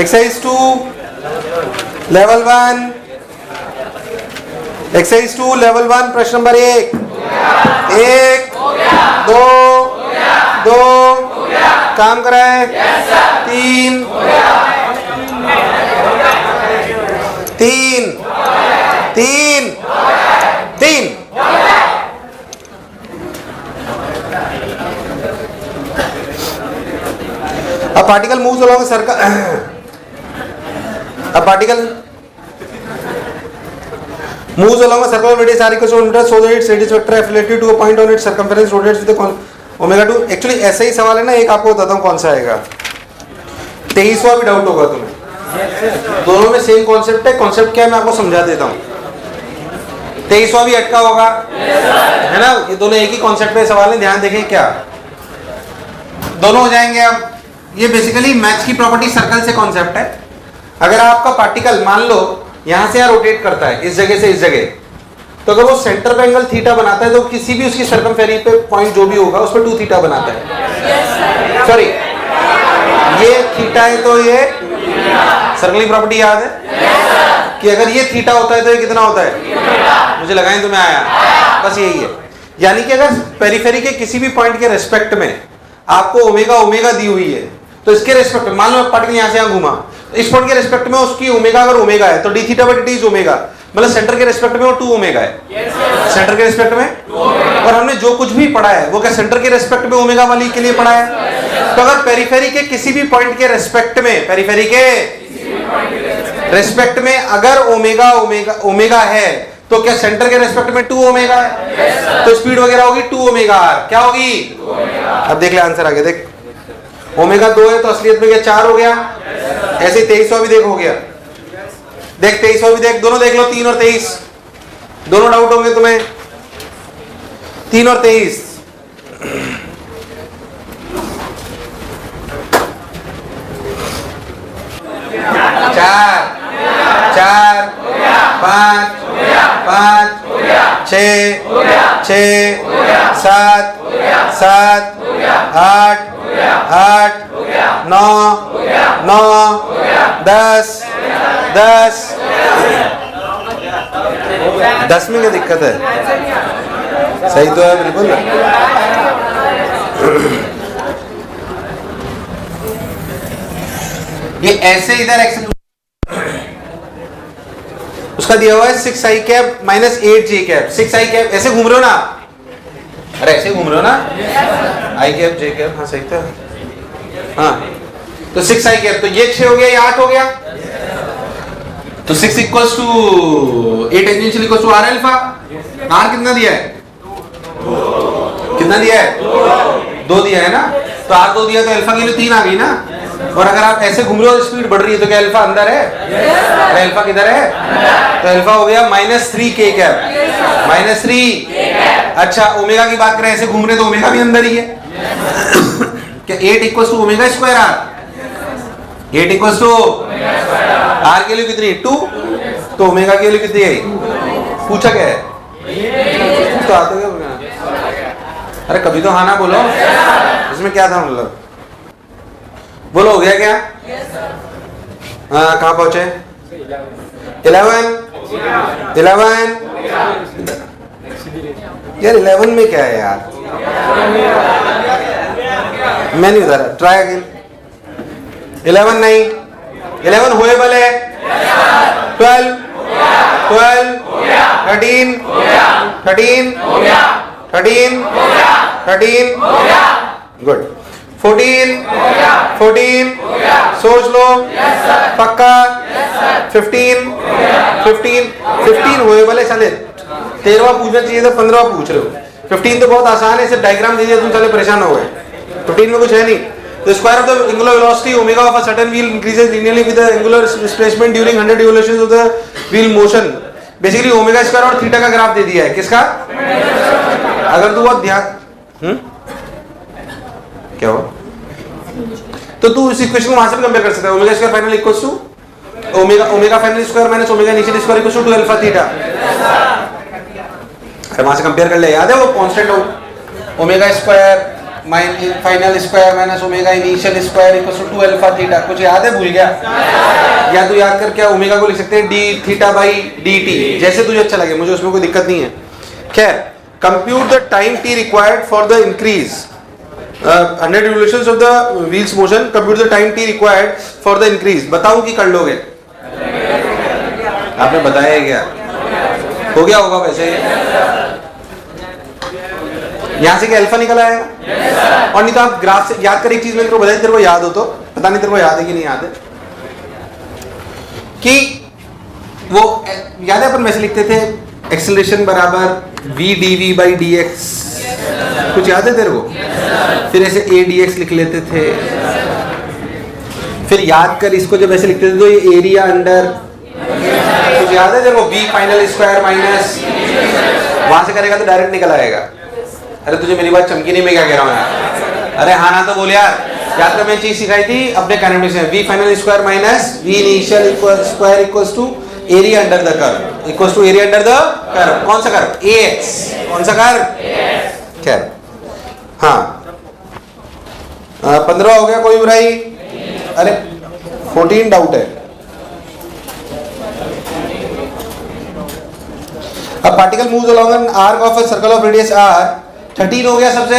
Exercise 2 level 1, exercise 2 level 1 प्रश्न number 1 2 2 काम कराए 3 3 3 3 A particle moves along a circle. A particle moves along a circle of radius r equals to 1 meter so that its radius vector f relative to a point on its circumference rotates with the omega 2. Actually ऐसा ही सवाल है ना, एक आपको बताता हूँ कौन सा आएगा. 23वां भी डाउट होगा तुम्हें. दोनों में सेम कॉन्सेप्ट है. कॉन्सेप्ट क्या है मैं आपको समझा देता हूँ. 23वां भी अटका होगा है ना. ये दोनों एक ही कॉन्सेप्ट पे सवाल है. ध्यान देखें क्या दोनों हो जाएंगे. अब ये बेसिकली मैथ्स की प्रॉपर्टी सर्कल से कॉन्सेप्ट है. अगर आपका पार्टिकल मान लो यहां से यहाँ रोटेट करता है इस जगह से इस जगह, तो अगर वो सेंटर पे एंगल थीटा बनाता है तो किसी भी उसकी सर्कमफेरी पे पॉइंट जो भी होगा उस पर 2 थीटा बनाता है. सॉरी ये थीटा है तो ये सर्कल की प्रॉपर्टी याद है कि अगर ये थीटा होता है तो ये कितना होता है. मुझे लगा तुम्हें आया. बस यही है. यानी कि अगर पेरिफेरी के किसी भी पॉइंट के रेस्पेक्ट में आपको ओमेगा ओमेगा दी हुई है तो इसके रेस्पेक्ट में मान लो पार्टिकल यहां से यहां घूमा, इस पॉइंट के रेस्पेक्ट में उसकी ओमेगा अगर ओमेगा है तो D theta by D is omega. मतलब सेंटर के रेस्पेक्ट में वो 2 ओमेगा है. सेंटर के रेस्पेक्ट में और हमने जो कुछ भी पढ़ा है वो क्या सेंटर के रेस्पेक्ट में ओमेगा वाली के लिए पढ़ा है. तो अगर पेरिफेरी के किसी भी पॉइंट के रेस्पेक्ट में, पेरिफेरी के रेस्पेक्ट में अगर ओमेगा ओमेगा ओमेगा है तो क्या सेंटर के रेस्पेक्ट में 2 ओमेगा है. तो स्पीड वगैरह होगी 2 ओमेगा आर. क्या होगी. अब देख ले आंसर आगे देख. ओमेगा 2 है तो असलियत में क्या 4 हो गया. ऐसे 23वां भी देख हो गया. देख 23वां भी देख. दोनों देख लो 3 और 23 दोनों डाउट होंगे तुम्हें. 3 और 23 4 4 5 5 6 6 7 7 8 8 9 9 10 10 10 में क्या दिक्कत है. सही तो है बिल्कुल. ये ऐसे इधर एक्शन उसका दिया हुआ है 6i cap minus 8j cap. 6i cap ऐसे घूम रहे हो ना. अरे ऐसे घूम रहे हो ना. i cap j cap. हाँ सही था. हाँ तो 6i कैप तो ये 6 हो गया, ये 8 हो गया. तो 6 equals to 8 tangential equals to r alpha. r कितना दिया है. कितना दिया है. 2 दिया है ना. तो r 2 दिया तो अल्फा की वैल्यू 3 आ गई ना. और अगर आप ऐसे घूम रहे हो स्पीड बढ़ रही है तो क्या अल्फा अंदर है. अरे अल्फा किधर है. तो अल्फा हो गया -3k कैप -3. अच्छा ओमेगा की बात करें ऐसे घूम रहे तो ओमेगा भी अंदर ही है. क्या 8 equals to omega square r. 8 equals to r के लिए कितनी 2 तो ओमेगा के लिए कितनी है. पूछा क्या है. तो आते क्या. अरे कभी तो हाँ ना बोलो. इसमें क्या था मतलब बोलो. हो गया क्या. हाँ कहाँ पहुंचे. 11 यार 11 में क्या है यार. मैं नहीं बता रहा. Try again. 11 नहीं. 11 होएबल है. 12 12 13 13 13 13 गुड. 14 14 सोच लो. पक्का. 15 15 हुए वाले साले. 13वां पूछना चाहिए था 15वां पूछ रहे हो. 15 तो बहुत आसान है. सिर्फ डायग्राम दे दिया तुम साले परेशान हो गए. 15 में कुछ है नहीं. The square of the angular velocity omega of a certain wheel increases linearly with the angular displacement during 100 revolutions of the wheel motion. Basically omega square और थीटा का ग्राफ दे दिया है. किसका. अगर तू बहुत ध्यान क्या हो तो तू इस इक्वेशन को वहां से कंपेयर कर सकता है. Omega square final equals to omega final square minus omega initial square equals to 2 alpha theta. अरे वहां से कंपेयर कर ले. याद है वो constant omega square final square minus omega initial square equal to 2 alpha theta. कुछ याद है, भूल गया? या तो याद कर, क्या ओमेगा को लिख सकते हैं D theta by D T, जैसे तुझे अच्छा लगे, मुझे उसमें कोई दिक्कत नहीं है। खैर, compute the time T required for the increase 100 revolutions of the wheels motion, compute the time T required for the increase. बताऊं कि कर लोगे? आपने बताया क्या? हो गया होगा वैसे। यहां से क्या अल्फा निकल आएगा? और नहीं तो आप ग्राफ से याद कर, एक चीज मैंने तेरे को बताई, तेरे को याद हो तो, पता नहीं तेरे को याद है कि नहीं याद है, कि वो याद है अपन वैसे लिखते थे एक्सेलरेशन बराबर v dv बाई dx, कुछ याद है तेरे को? फिर ऐसे a dx लिख लेते थे। फिर याद कर, इसको जब ऐसे लिखते थे तो ये एरिया अंडर, कुछ याद है तेरे को? v फाइनल स्क्वायर माइनस, वहां से करेगा तो डायरेक्ट निकल आएगा। अरे तुझे मेरी बात चमकी नहीं, मैं क्या कह रहा हूँ यार? अरे हाँ ना तो बोल यार। याद कर, मैं चीज सिखाई थी अपने काइनेमेटिक्स में, v final square minus v initial square equals to area under the curve, equals to area under the curve. कौन सा कर्व? ax। कौन सा कर्व? खैर, हाँ 15 हो गया, कोई बुराई? अरे 14 डाउट है। अब particle moves along an arc of a circle of radius r, 13 हो गया सबसे?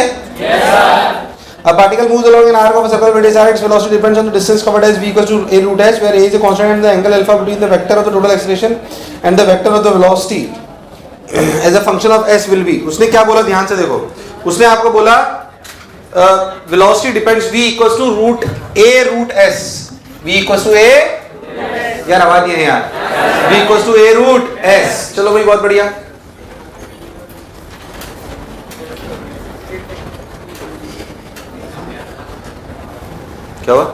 A particle moves along an arc of a circle of radius r, its velocity depends on the distance covered as v equals to a root s, where a is a constant and the angle alpha between the vector of the total acceleration and the vector of the velocity as a function of s will be। उसने क्या बोला, ध्यान से देखो, उसने आपको बोला velocity depends v equals to root a root s, v equals to a, यार आवाज नहीं है यार, v equals to a root s। चलो भाई बहुत बढ़िया। क्या हुआ?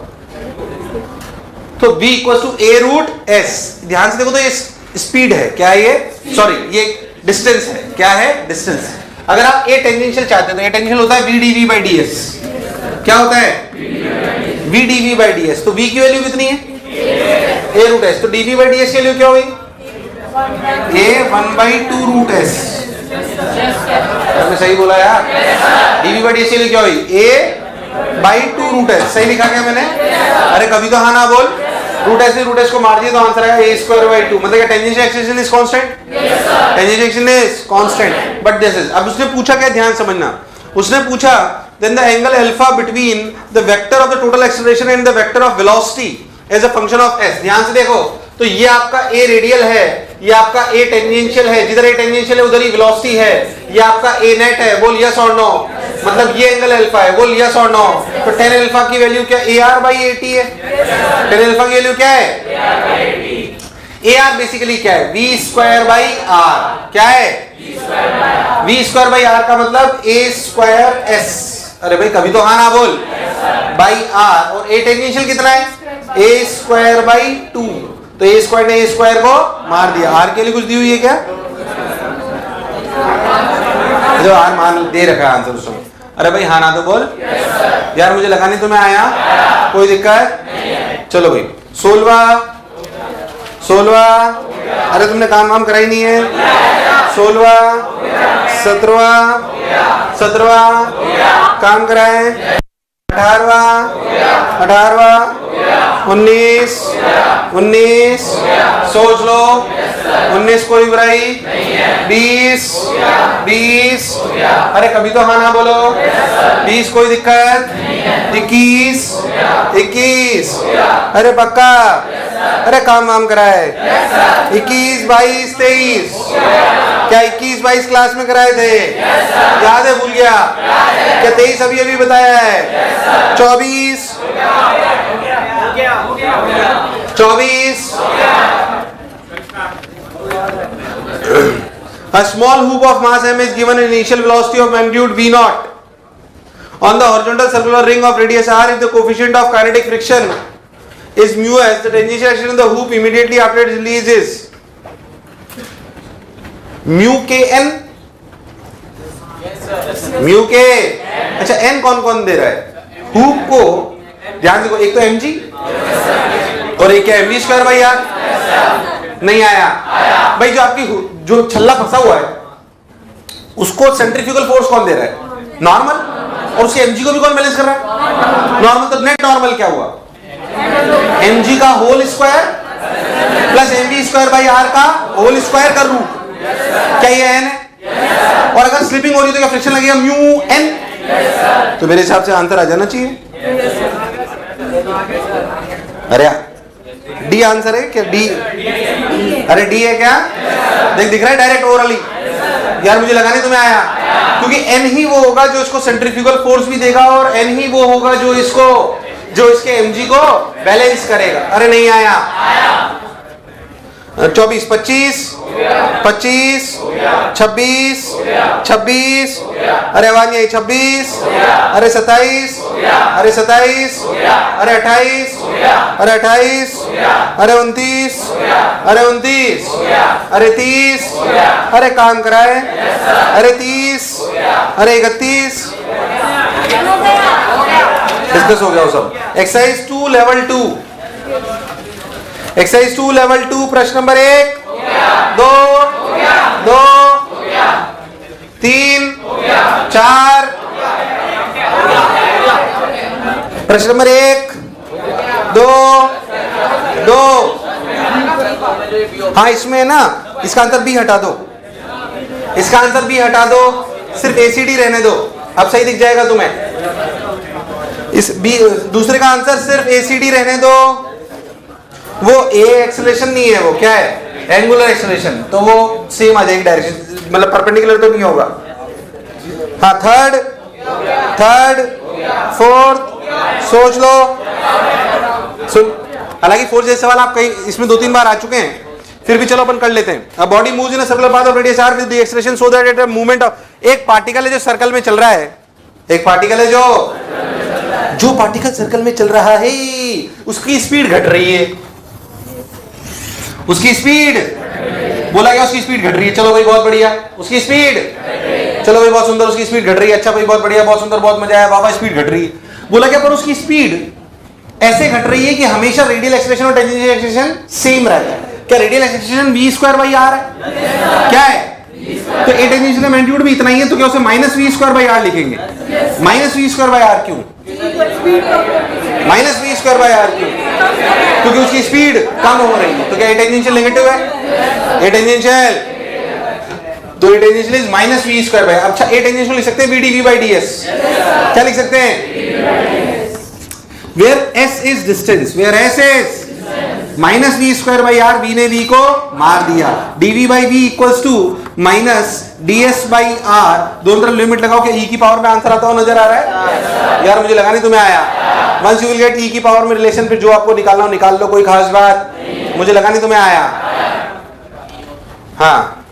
तो v equal to a root s, ध्यान से देखो तो ये स्पीड है, क्या है ये? सॉरी, ये डिस्टेंस है। क्या है? डिस्टेंस। अगर आप a टेंजेंशियल चाहते हो तो a टेंजेंशियल होता है v dv बाई ds। क्या होता है? v dv by ds। तो v की वैल्यू कितनी है? a root s। तो dv बाई ds की वैल्यू क्या होगी? a 1 by 2 root s। मैंने सही बोला यार? dv बाई ds की वैल्यू क्या होगी? a by 2 root s. सही लिखा क्या मैंने? अरे कभी तो हाँ ना बोल। रूट एस को मार दिया तो आंसर आएगा a स्क्वायर बाई 2। मतलब क्या tangential acceleration is constant? Tangential acceleration is constant, but this is. अब उसने पूछा क्या, ध्यान समझना, उसने पूछा then the angle alpha between the vector of the total acceleration and the vector of velocity as a function of s। ध्यान से देखो, तो ये आपका a रेडियल है, ये आपका a टेंजेंशियल है, जिधर a टेंजेंशियल है उधर ही वेलोसिटी है, ये आपका a नेट है, बोल यस और नो। मतलब ये एंगल अल्फा है, बोल यस और नो। तो tan अल्फा की वैल्यू क्या? ar बाई 80 है। tan अल्फा की वैल्यू क्या है? ar बेसिकली क्या है? v square by r। क्या है? v स्क्वायर बाई r का मतलब a स्क्वायर s। अरे भाई कभी तो हाँ ना बोल। बाई r, और a टेंजेंशियल कितना है? a square by 2। तो a स्क्वायर ने a स्क्वायर को मार दिया। r के लिए कुछ दी हुई है क्या? जो r मान दे रखा है आंसर उसमें। अरे भाई हाँ ना तो बोल। यार मुझे लगा नहीं तुम्हें आया, कोई दिक्कत? चलो भाई 16 अरे तुमने काम वाम करा ही नहीं है। 16 17 काम कराए। 18 19 सोच लो। 19 कोई बुराई? 20 अरे कभी तो हाँ ना बोलो। 20 कोई दिक्कत? 21 अरे पक्का? अरे काम वाम कराए। 21 22 23 क्या 21 22 क्लास में कराए थे? याद है? भूल गया क्या? 23 अभी अभी बताया है। 24 A small hoop of mass m is given an initial velocity of magnitude v naught on the horizontal circular ring of radius r. If the coefficient of kinetic friction is mu s, the tangential action of the hoop immediately after its release is mu k n। mu k अच्छा n कौन कौन दे रहा है? Hoop को ध्यान देखो, एक तो mg और एक है mv स्क्वायर बाई आर। नहीं आया भाई? जो आपकी जो छल्ला फंसा हुआ है उसको सेंट्रीफ्यूगल फोर्स कौन दे रहा है? नॉर्मल। और उसके mg को भी कौन बैलेंस कर रहा है? नॉर्मल। तो नेट नॉर्मल क्या हुआ? mg का whole square plus mv square by r का होल स्क्वायर का रूट। क्या ये n है? और अगर स्लिपिंग हो रही है तो क्या फ्रिक्शन लगेगा? Mu n। तो मेरे हिसाब से आंसर आ जाना चाहिए। अरे डी आंसर है क्या? डी? अरे डी है क्या? दिख रहा है डायरेक्ट ओरली। यार मुझे लगा नहीं तुम्हें आया, क्योंकि एन ही वो होगा जो इसको सेंट्रीफ्यूगल फोर्स भी देगा और एन ही वो होगा जो इसके एमजी को बैलेंस करेगा। अरे नहीं आया। 24, 25, 25, 26, 26, अरे आवाज नहीं आई। 26, अरे 27, अरे 27, अरे 28, अरे 28, अरे 29, अरे 29, अरे 30, अरे काम कराए, अरे 30, अरे 31। डिस्कस हो गया वो सब। एक्सरसाइज 2 लेवल 2, एक्सरसाइज 2 लेवल 2 प्रश्न नंबर 1, 2, 2, 3, 4। प्रश्न नंबर 1, 2, 2। हाँ इसमें ना इसका आंसर बी हटा दो, इसका आंसर बी हटा दो, सिर्फ एसीडी रहने दो। अब सही दिख जाएगा तुम्हें। इस बी दूसरे का आंसर सिर्फ एसीडी रहने दो। वो ए एक्सेलरेशन नहीं है, वो क्या है? Angular acceleration. तो वो सेम आ जाएगी डायरेक्शन, मतलब परपेंडिकुलर तो नहीं होगा। हाँ थर्ड, फोर्थ सोच लो। सुन, हालांकि फोर्थ जैसे सवाल आप कहीं इसमें 2-3 बार आ चुके हैं, फिर भी चलो अपन कर लेते हैं। अब body moves in a circular path of radius r with the acceleration so that it movement of. एक पार्टिकल है जो सर्कल में चल रहा है, एक पार्टिकल है जो पार्टिकल सर्कल में चल रहा है, उसकी स्पीड घट रही है। उसकी स्पीड बोला गया, उसकी स्पीड घट रही है। चलो भाई बहुत बढ़िया, उसकी स्पीड, चलो भाई बहुत सुंदर, उसकी स्पीड घट रही है। अच्छा भाई बहुत बढ़िया, बहुत सुंदर, बहुत मजा आया बाबा, स्पीड घट रही है। बोला गया पर उसकी स्पीड ऐसे घट रही है कि हमेशा रेडियल एक्सेलरेशन और टेंजेंशियल एक्सेलरेशन सेम रहता है। क्या radial acceleration v square by r है? क्या है? तो ए टेंजेंशियल मैग्नीट्यूड भी इतना ही है, तो क्या उसे minus we square by R लिखेंगे? Minus we square by R क्यों? Minus we square by R क्यों? क्योंकि उसकी स्पीड कम हो रही है। तो क्या ए टेंजेंशियल नेगेटिव है? ए टेंजेंशियल, तो a tangential is minus we square by. अच्छा ए टेंजेंशियल लिख सकते हैं v d v by d s. क्या लिख सकते हैं? Where s is distance, where s is minus we square by r, v ने वी को मार दिया। Dv by v equals to minus d s by r. दोनों तरफ लिमिट लगाओ, क्या ई की पावर में आंसर आता हुआ नजर आ रहा है? यार मुझे लगा नहीं तुम्हें आया। वंस यू विल गेट ई की पावर में रिलेशन, फिर जो आपको निकालना हो निकाल लो, कोई खास बात। मुझे लगा नहीं तुम्हें आया। हाँ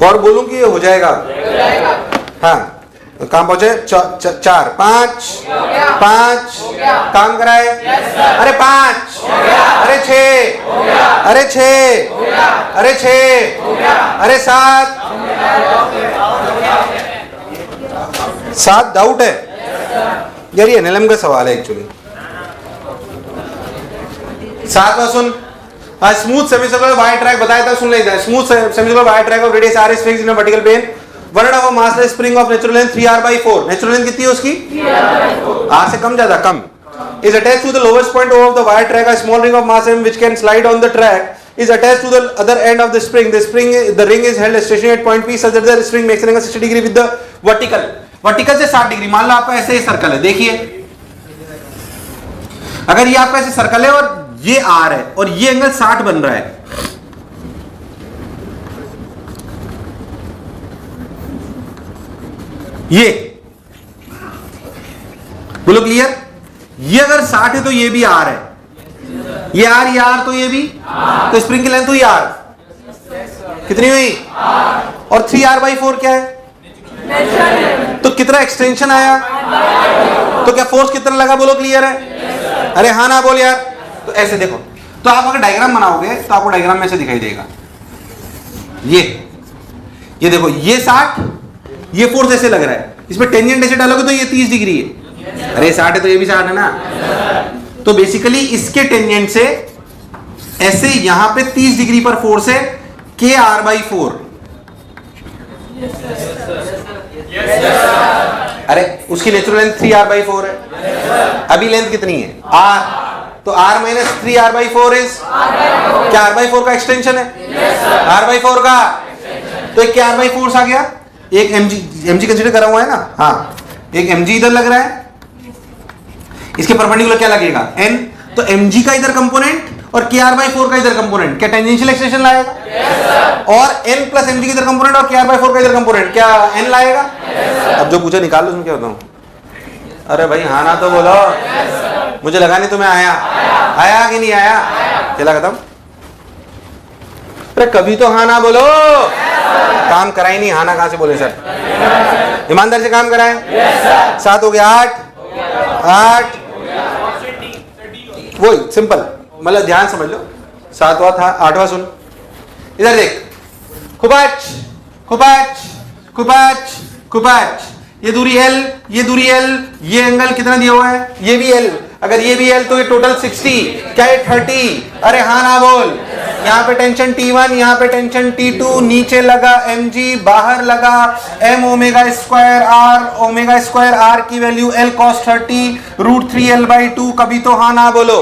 और बोलूं कि ये हो जाएगा? हाँ काम पहुंचे 4, 5, 5 काम कराए। अरे 5, अरे 6, अरे 6, अरे 6, अरे 7 डाउट है यार, ये एनएलएम का सवाल है एक्चुअली। 7वां सुन, स्मूथ सेमीसर्कुलर वायर ट्रैक बताया था, सुन लेते हैं। Smooth semicircular wire track of radius r is fixed in a vertical plane. One end of a massless spring of natural length 3r/4. Natural length कितनी है उसकी? 3r/4 से कम, ज्यादा कम। Is attached to the lowest point of the wire track. A small ring of mass m which can slide on the track is attached to the other end of the spring. The ring is held stationary at point P such that the spring makes an angle 60 degree with the vertical. Vertical से 60 degree. मान लो आपका ऐसे ही circle है, देखिए अगर ये आपका ऐसे सर्कल है और ये r है और ये एंगल 60 बन रहा है, ये बोलो क्लियर। ये अगर 60 है तो ये भी r है, ये r, ये r, तो ये भी, तो स्प्रिंग की लेंथ हुई r, कितनी हुई? और 3r/4 क्या है? तो कितना एक्सटेंशन आया? तो क्या फोर्स कितना लगा? बोलो क्लियर है? अरे हाँ ना बोल यार। तो ऐसे देखो, तो आप अगर डायग्राम बनाओगे तो आपको डायग्राम में ऐसे दिखाई देगा। ये देखो, ये 60, ये फोर्स ऐसे लग रहा है, इसमें टेंजेंट ऐसे डालोगे तो ये 30 डिग्री है। अरे 60 है तो ये भी 60 है ना। तो बेसिकली इसके टेंजेंट से ऐसे यहां पे 30 डिग्री पर फोर्स है, KR/4। अरे उसकी नेचुरल लेंथ 3r/4 है। अभी लेंथ कितनी है? r, तो r माइनस 3r/4 इज क्या r/4 का एक्सटेंशन है? r/4 का, तो एक क्या r/4 आ गया, एक mg कंसीडर करा हुआ है ना, हाँ एक mg इधर लग रहा है, इसके परपेंडिकुलर क्या लगेगा n, तो mg का इधर कंपोनेंट और kr/4 का इधर कंपोनेंट क्या टेंजेंशियल एक्सटेंशन लाएगा? और n प्लस mg का इधर कंपोनेंट और kr/4 का इधर कंपोनेंट क्या n लाएगा? अब जो पूछा निकाल लो, तुम क्या बताऊं? अरे भाई हाँ ना तो बोलो, मुझे लगा नहीं तुम्हें आया कि नहीं आया? चला खत्म। अरे कभी तो हाँ ना बोलो, काम कराई नहीं, हाँ ना कहां से बोले सर? ईमानदारी से काम कराए। 7 हो गया, 8 वही सिंपल, मतलब ध्यान समझ लो, 7वां था, 8वां सुन, इधर देख, खुपाच खुपाच खुपाच खुपाच, ये दूरी L, ये दूरी L, ये एंगल कितना दिया हुआ है? ये भी L, अगर ये भी L तो ये टोटल 60, क्या ये 30? अरे हाँ ना बोल। यहाँ पे टेंशन T1, यहाँ पे टेंशन T2, नीचे लगा mg, बाहर लगा m ओमेगा स्क्वायर r की वैल्यू L cos 30 √3L/2, कभी तो हाँ ना बोलो।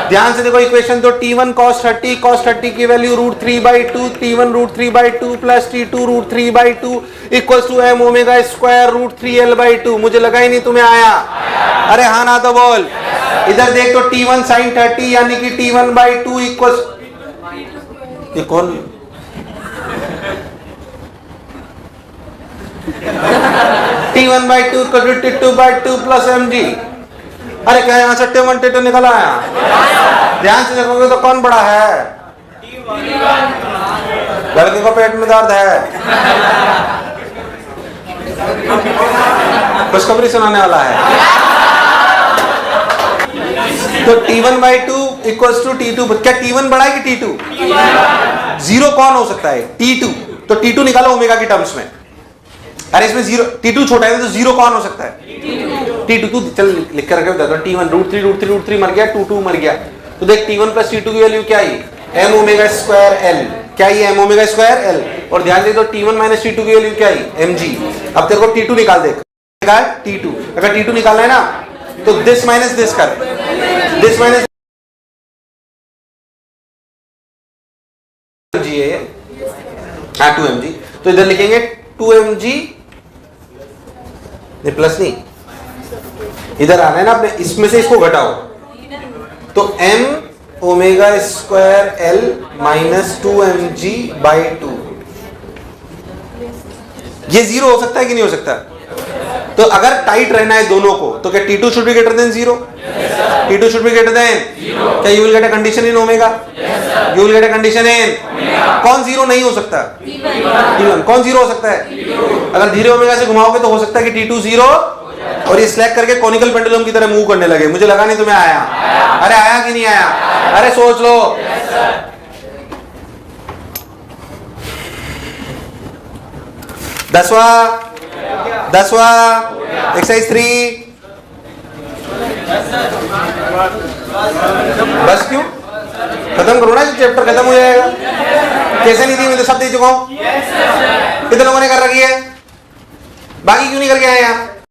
ध्यान से देखो इक्वेशन, तो T1 cos 30 की value √3/2, T1 √3/2 plus T2 √3/2 equals to m omega square √3L/2। मुझे लगा ही नहीं तुम्हें आया, अरे हाँ ना तो बोल। इधर देख, तो T1 sin 30 यानी कि T1/2 इक्वल्स, ये कौन? T1/2 equal to T2/2 plus mg। अरे क्या यहाँ से T1 T2 निकल आया? ध्यान से देखोगे तो कौन बड़ा है? लड़के को पेट में दर्द है, खुशखबरी सुनाने वाला है। तो T1/2 इक्वल्स टू T2, क्या T1 बड़ा है कि T2? जीरो कौन हो सकता है? T2, तो T2 निकालो ओमेगा की टर्म्स में। अरे इसमें जीरो, T2 छोटा है तो जीरो कौन हो सकता है? T2, तू चल लिख कर रखे, T1 √3 मर गया, 2 मर गया, तो देख T1 प्लस T2 की वैल्यू क्या आई? m ओमेगा स्क्वायर L, क्या ये m ओमेगा स्क्वायर L, और ध्यान दे तो T1 माइनस T2 की वैल्यू क्या आई? mg। अब तेरे को T2 निकाल, देख निकाल T2, अगर T2 निकालना है ना तो दिस माइनस दिस कर, दिस माइनस mg है, हाँ 2mg, तो इधर लिखेंगे 2mg, नहीं प्लस नहीं, इधर आना है ना अपने, इसमें से इसको घटाओ, तो m omega square L minus 2mg/2, ये जीरो हो सकता है कि नहीं हो सकता? तो अगर टाइट रहना है दोनों को तो क्या T2 should be greater than 0? T2 should be greater than, क्या you will get a condition in omega? You will get a condition in, कौन जीरो नहीं हो सकता? T1। कौन जीरो हो सकता है? अगर धीरे ओमेगा से घुमाओगे तो हो सकता है कि T2 0 और ये स्लैग करके कॉनिकल पेंडुलम की तरह मूव करने लगे। मुझे लगा नहीं तुम्हें आया, अरे आया कि नहीं आया? अरे सोच लो। दसवां एक्सरसाइज 3, बस क्यों खत्म करो ना, चैप्टर खत्म हो जाएगा। कैसे नहीं थी? मैं तो सब दे चुका हूं, कितने लोगों ने कर रखी है? बाकी क्यों नहीं करके आए आप?